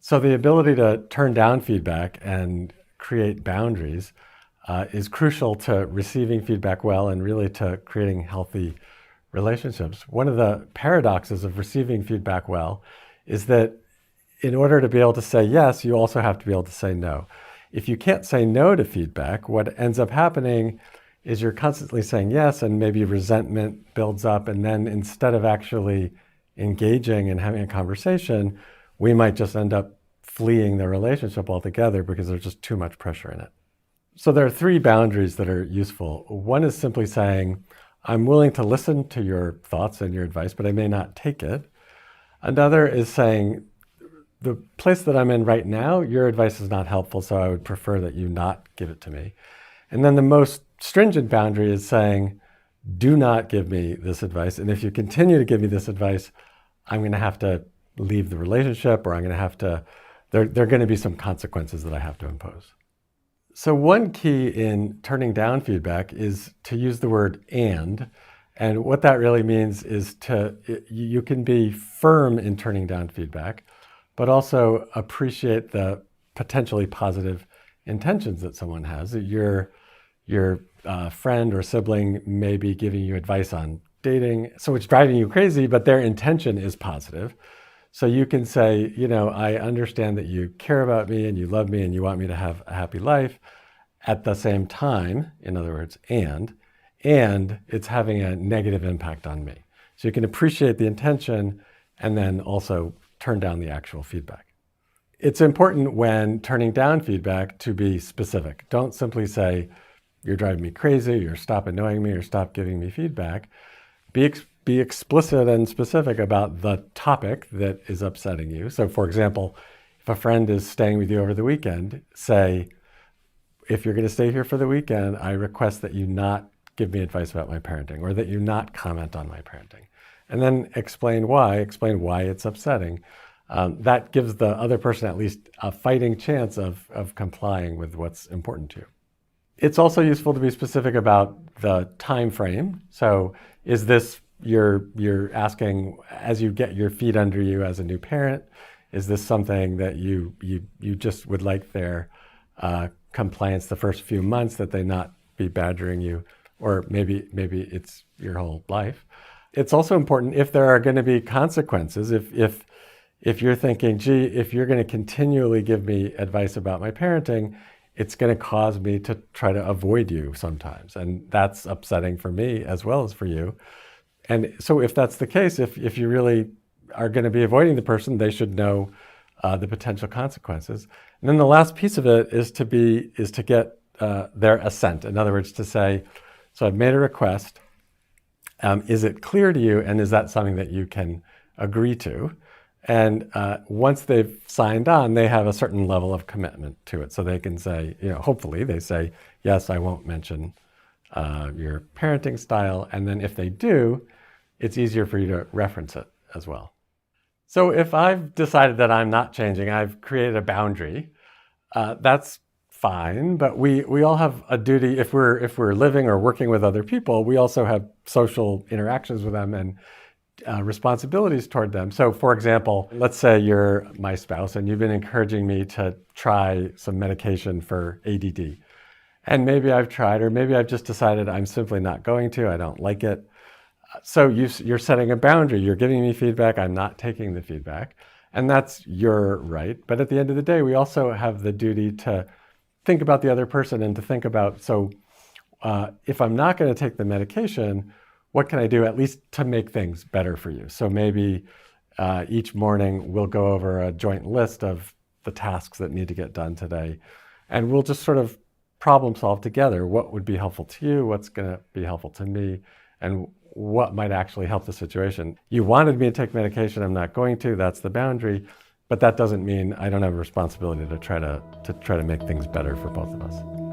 So the ability to turn down feedback and create boundaries is crucial to receiving feedback well and really to creating healthy relationships. One of the paradoxes of receiving feedback well is that in order to be able to say yes, you also have to be able to say no. If you can't say no to feedback, what ends up happening is you're constantly saying yes, and maybe resentment builds up. And then instead of actually engaging and having a conversation, we might just end up fleeing the relationship altogether because there's just too much pressure in it. So there are three boundaries that are useful. One is simply saying, I'm willing to listen to your thoughts and your advice, but I may not take it. Another is saying, the place that I'm in right now, your advice is not helpful, so I would prefer that you not give it to me. And then the most stringent boundary is saying, do not give me this advice. And if you continue to give me this advice, I'm going to have to leave the relationship, or I'm going to have to, there are going to be some consequences that I have to impose. So one key in turning down feedback is to use the word and. And what that really means is you can be firm in turning down feedback, but also appreciate the potentially positive intentions that someone has. Your friend or sibling may be giving you advice on dating, so it's driving you crazy, but their intention is positive. So you can say, I understand that you care about me and you love me and you want me to have a happy life. At the same time, in other words, and it's having a negative impact on me. So you can appreciate the intention and then also turn down the actual feedback. It's important when turning down feedback to be specific. Don't simply say, you're driving me crazy, or stop annoying me, or stop giving me feedback. Be explicit and specific about the topic that is upsetting you. So for example, if a friend is staying with you over the weekend, say, if you're going to stay here for the weekend, I request that you not give me advice about my parenting, or that you not comment on my parenting. And then explain why it's upsetting. That gives the other person at least a fighting chance of complying with what's important to you. It's also useful to be specific about the time frame. So is this you're asking as you get your feet under you as a new parent? Is this something that you just would like their compliance the first few months, that they not be badgering you, or maybe it's your whole life? It's also important if there are going to be consequences. If you're thinking, gee, if you're going to continually give me advice about my parenting, it's going to cause me to try to avoid you sometimes. And that's upsetting for me as well as for you. And so if that's the case, if you really are going to be avoiding the person, they should know the potential consequences. And then the last piece of it is to get their assent. In other words, to say, so I've made a request. Is it clear to you? And is that something that you can agree to? And once they've signed on, they have a certain level of commitment to it. So they can say, hopefully they say, yes, I won't mention your parenting style. And then if they do, it's easier for you to reference it as well. So if I've decided that I'm not changing, I've created a boundary, that's fine. But we all have a duty. If we're living or working with other people, we also have social interactions with them and responsibilities toward them. So for example, let's say you're my spouse and you've been encouraging me to try some medication for ADD. And maybe I've tried, or maybe I've just decided I'm simply not going to, I don't like it. So you're setting a boundary. You're giving me feedback. I'm not taking the feedback. And that's your right. But at the end of the day, we also have the duty to think about the other person and to think about, if I'm not going to take the medication, what can I do at least to make things better for you? So maybe each morning we'll go over a joint list of the tasks that need to get done today. And we'll just sort of problem solve together. What would be helpful to you? What's going to be helpful to me? And what might actually help the situation? You wanted me to take medication. I'm not going to. That's the boundary. But that doesn't mean I don't have a responsibility to try to make things better for both of us.